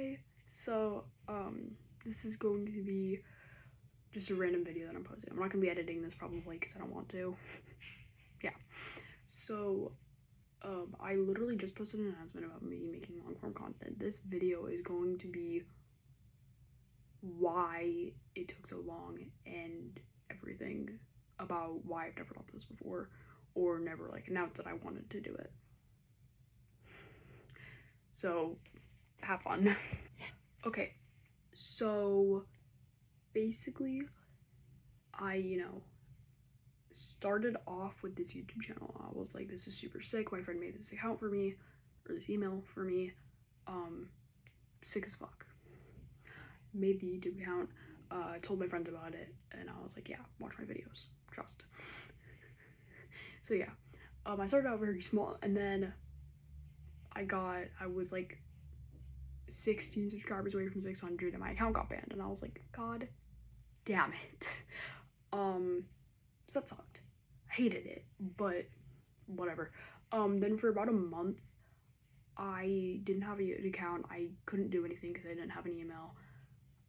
Okay, so this is going to be just a random video that I'm posting. I'm not gonna be editing this probably because I don't want to. Yeah, so I literally just posted an announcement about me making long form content. This video is going to be why it took so long and everything about why I've never done this before or never like announced that I wanted to do it. So have fun. Okay, so basically I started off with this YouTube channel. I was like, this is super sick. My friend made this account for me, or this email for me. Sick as fuck. Made the YouTube account, told my friends about it, and I was like, yeah, watch my videos, trust. So yeah, I started out very small, and then I was like 16 subscribers away from 600, and my account got banned, and I was like, god damn it. So that sucked. I hated it, but whatever. Then for about a month, I didn't have a YouTube account. I couldn't do anything because I didn't have an email.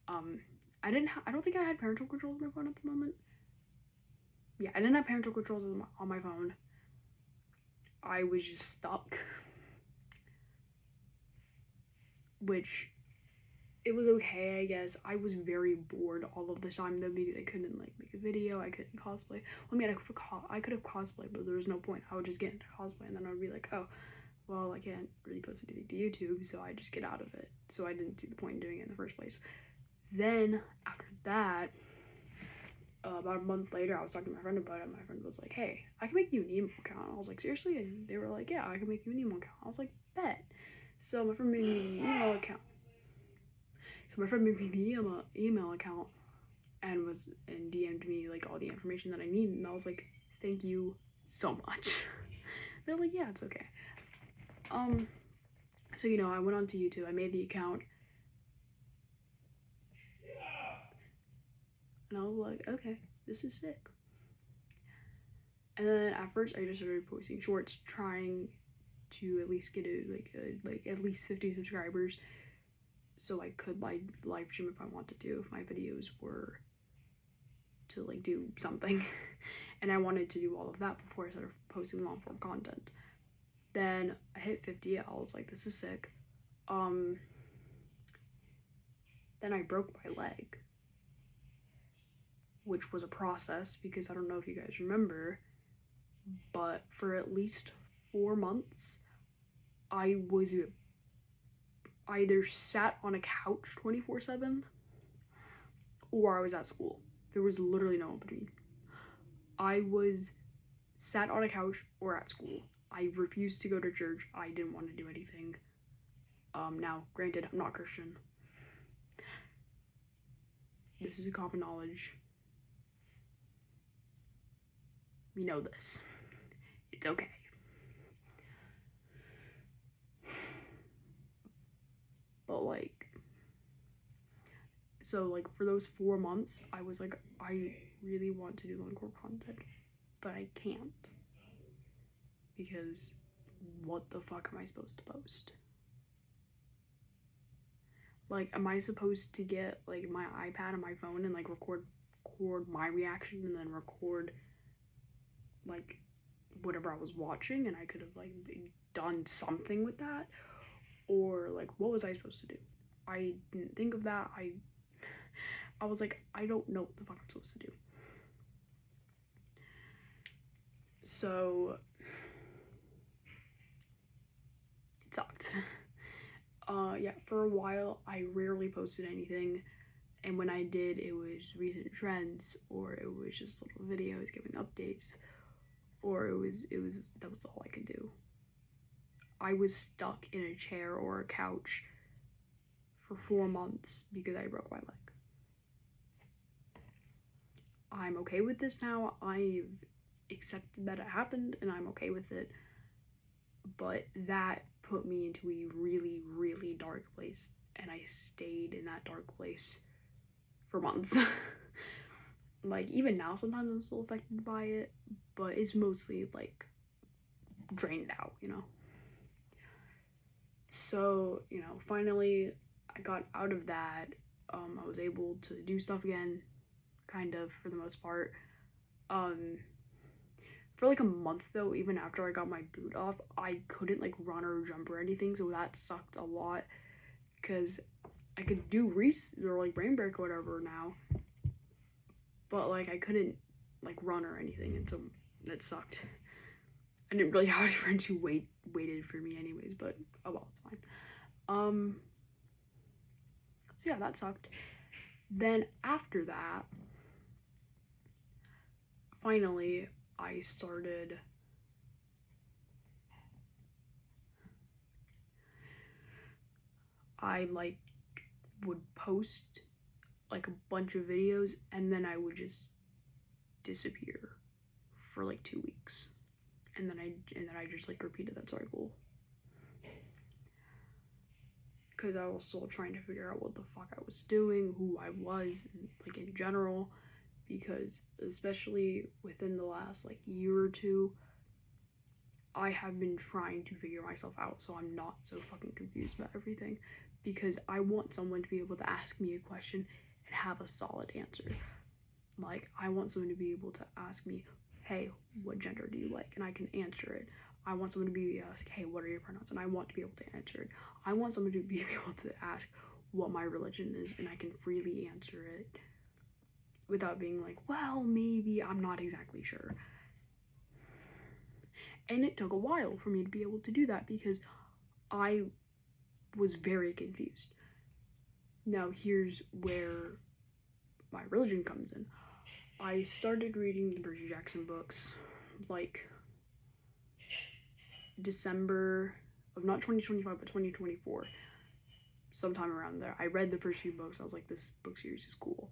I don't think I had parental controls on my phone at the moment. Yeah, I didn't have parental controls on my phone. I was just stuck. Which, it was okay, I guess. I was very bored all of the time though because I couldn't like make a video, I couldn't cosplay. Well, I mean, I could have cosplayed, but there was no point. I would just get into cosplay and then I would be like, oh, well, I can't really post it to YouTube, so I just get out of it. So I didn't see the point in doing it in the first place. Then, after that, about a month later, I was talking to my friend about it. My friend was like, hey, I can make you an email account. I was like, seriously? And they were like, yeah, I can make you an email account. I was like, bet. So my friend made me the email account. Email account and DM'd me like all the information that I need, and I was like, thank you so much. They're like, yeah, it's okay. So I went onto YouTube, I made the account, and I was like, okay, this is sick. And then at first I just started posting shorts, trying to at least get at least 50 subscribers so I could live stream if I wanted to, if my videos were to like do something. And I wanted to do all of that before I started posting long form content. Then I hit 50, I was like, this is sick. Then I broke my leg, which was a process because I don't know if you guys remember, but for at least 4 months, I was either sat on a couch 24/7 or I was at school. There was literally no in between. I was sat on a couch or at school. I refused to go to church. I didn't want to do anything. Now, granted, I'm not Christian. This is a common knowledge. We know this. It's okay. But so for those 4 months, I was like, I really want to do long form content, but I can't. Because what the fuck am I supposed to post? Like, am I supposed to get like my iPad and my phone and like record my reaction and then record like whatever I was watching, and I could have like done something with that? Or like, what was I supposed to do? I didn't think of that. I was like, I don't know what the fuck I'm supposed to do. So it sucked. Yeah, for a while I rarely posted anything, and when I did, it was recent trends, or it was just little videos giving updates, or that was all I could do. I was stuck in a chair or a couch for 4 months because I broke my leg. I'm okay with this now. I've accepted that it happened and I'm okay with it, but that put me into a really, really dark place, and I stayed in that dark place for months. Like, even now sometimes I'm still affected by it, but it's mostly like drained out, So finally I got out of that. I was able to do stuff again, kind of, for the most part. For like a month though, even after I got my boot off, I couldn't like run or jump or anything, so that sucked a lot, because I could do or like brain break or whatever now, but like I couldn't like run or anything, and so that sucked. I didn't really have any friends who waited for me anyways, but oh well, it's fine. So yeah, that sucked. Then after that, finally, I started I like would post like a bunch of videos, and then I would just disappear for like 2 weeks, and then I just like repeated that cycle, because I was still trying to figure out what the fuck I was doing, who I was, and like in general, because especially within the last like year or two, I have been trying to figure myself out so I'm not so fucking confused about everything, because I want someone to be able to ask me a question and have a solid answer. Like, I want someone to be able to ask me, hey, what gender do you like? And I can answer it. I want someone to be ask, hey, what are your pronouns? And I want to be able to answer it. I want someone to be able to ask what my religion is, and I can freely answer it without being like, well, maybe, I'm not exactly sure. And it took a while for me to be able to do that, because I was very confused. Now here's where my religion comes in. I started reading the Percy Jackson books like December of not 2025 but 2024, sometime around there. I read the first few books. I was like, this book series is cool.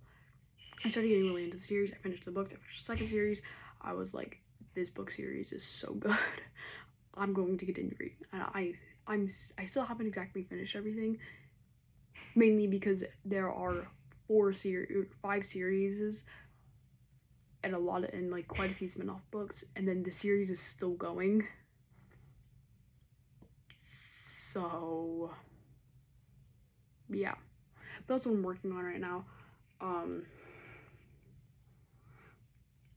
I started getting really into the series. I finished the books. I finished the second series. I was like, this book series is so good. I'm going to continue reading. And I still haven't exactly finished everything, mainly because there are 5 series, and like quite a few spin-off books, and then the series is still going. So yeah, but that's what I'm working on right now.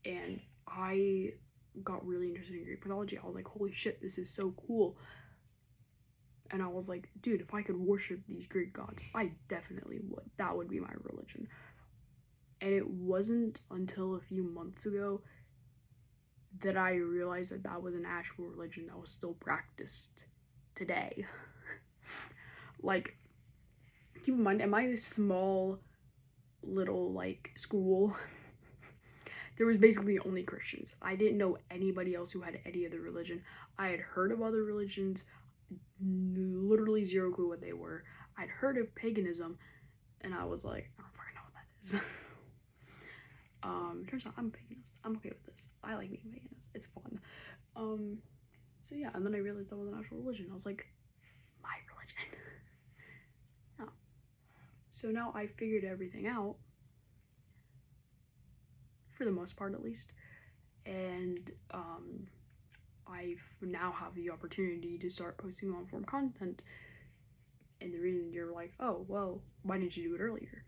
And I got really interested in Greek mythology. I was like, holy shit, this is so cool. And I was like, dude, if I could worship these Greek gods, I definitely would. That would be my religion. And it wasn't until a few months ago that I realized that that was an actual religion that was still practiced today. Like, keep in mind, in my small little like school, there was basically only Christians. I didn't know anybody else who had any other religion. I had heard of other religions, literally zero clue what they were. I'd heard of paganism, and I was like, I don't fucking know what that is. Turns out I'm a paganist. I'm okay with this. I like being paganist. It's fun. So yeah, and then I realized that was an actual religion. I was like, my religion. Oh. So now I figured everything out, for the most part at least, and I now have the opportunity to start posting long form content. And the reason you're like, oh, well, why didn't you do it earlier?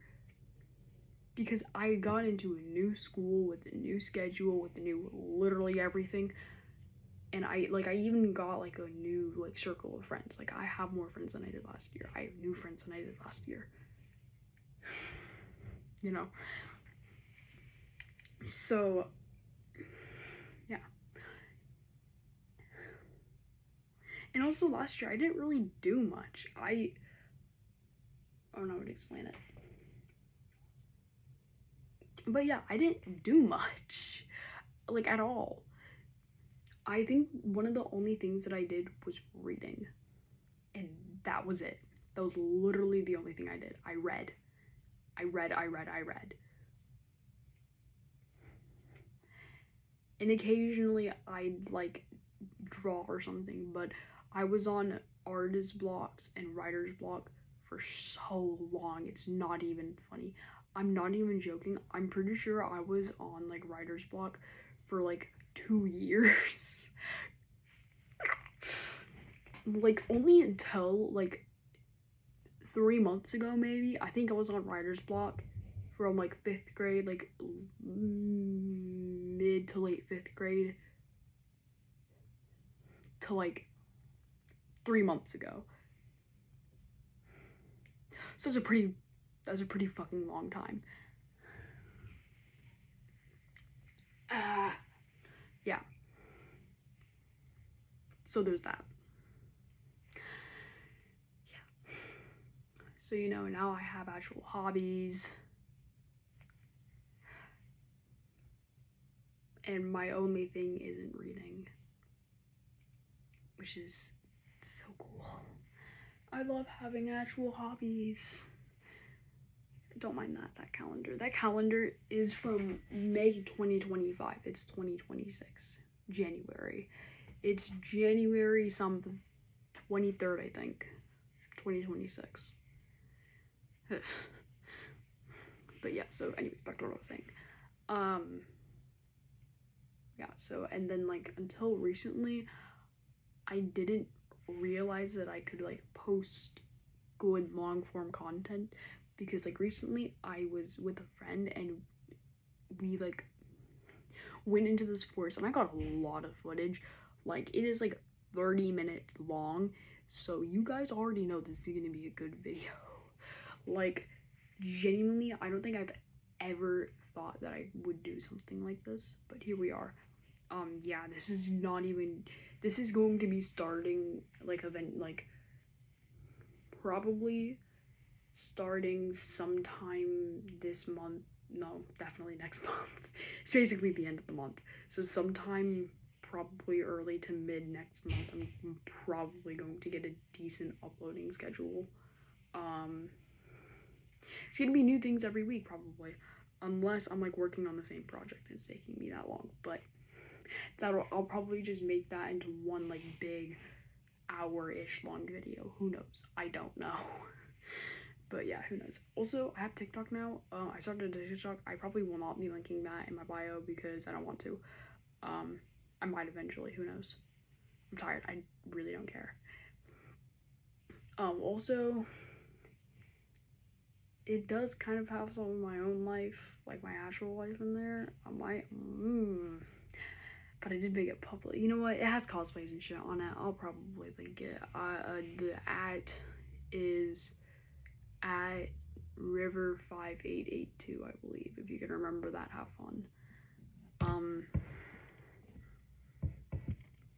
Because I got into a new school with a new schedule, with a new literally everything. And I even got like a new like circle of friends. Like, I have more friends than I did last year. I have new friends than I did last year. You know? So, yeah. And also last year, I didn't really do much. I don't know how to explain it. But yeah, I didn't do much, like, at all. I think one of the only things that I did was reading, and that was it. That was literally the only thing I did. I read. And occasionally I'd like draw or something, but I was on artist blocks and writer's block for so long. It's not even funny. I'm not even joking. I'm pretty sure I was on like writer's block for like 2 years. Like, only until like 3 months ago, maybe. I think I was on writer's block from like 5th grade, like mid to late 5th grade, to like 3 months ago. So that's a pretty fucking long time. Yeah. So there's that. Yeah. So, you know, now I have actual hobbies. And my only thing isn't reading, which is so cool. I love having actual hobbies. Don't mind that calendar. That calendar is from May 2025. It's 2026, January. It's January 23rd, I think, 2026. But yeah, so anyways, back to what I was saying. Yeah, so, and then like until recently, I didn't realize that I could like post good long form content, because like recently I was with a friend and we like went into this forest and I got a lot of footage. Like it is like 30 minutes long, so you guys already know this is gonna be a good video. Like genuinely, I don't think I've ever thought that I would do something like this, but here we are. Yeah, this is going to be starting like probably starting sometime this month. No, definitely next month. It's basically the end of the month, so sometime probably early to mid next month I'm probably going to get a decent uploading schedule. It's gonna be new things every week probably, unless I'm like working on the same project and it's taking me that long. But I'll probably just make that into one like big hour-ish long video. Who knows? I don't know. But yeah, who knows? Also, I have TikTok now. I started a TikTok. I probably will not be linking that in my bio because I don't want to. I might eventually. Who knows? I'm tired. I really don't care. Also, it does kind of have some of my own life, like my actual life in there. I might, but I did make it public. You know what? It has cosplays and shit on it. I'll probably link it. The @ is at River5882, I believe. If you can remember that, have fun.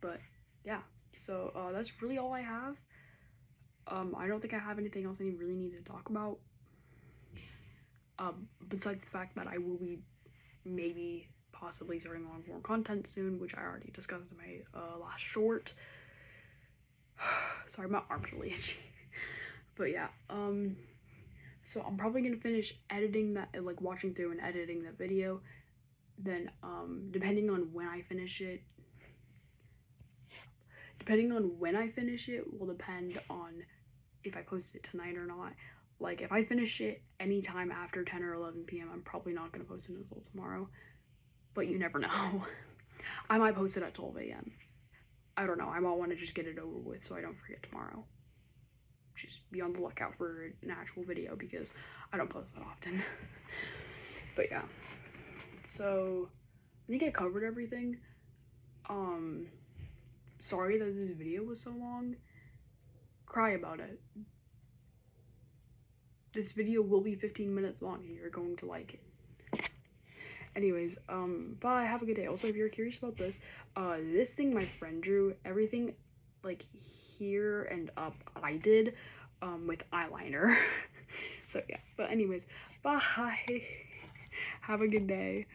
But yeah, so that's really all I have. I don't think I have anything else I really need to talk about. Besides the fact that I will be maybe possibly starting long form content soon, which I already discussed in my last short. Sorry, my arm's really itchy. But yeah, so I'm probably gonna finish editing that, like watching through and editing the video. Then depending on when I finish it will depend on if I post it tonight or not. Like if I finish it anytime after 10 or 11 p.m, I'm probably not gonna post it until tomorrow, but you never know. I might post it at 12 a.m. I don't know. I might want to just get it over with so I don't forget tomorrow. Just be on the lookout for an actual video because I don't post that often. But yeah, so I think I covered everything. Sorry that this video was so long. Cry about it. This video will be 15 minutes long and you're going to like it. Anyways, bye, have a good day. Also, if you're curious about this, this thing my friend drew, everything like here and up I did with eyeliner. So yeah, but anyways, bye. Have a good day.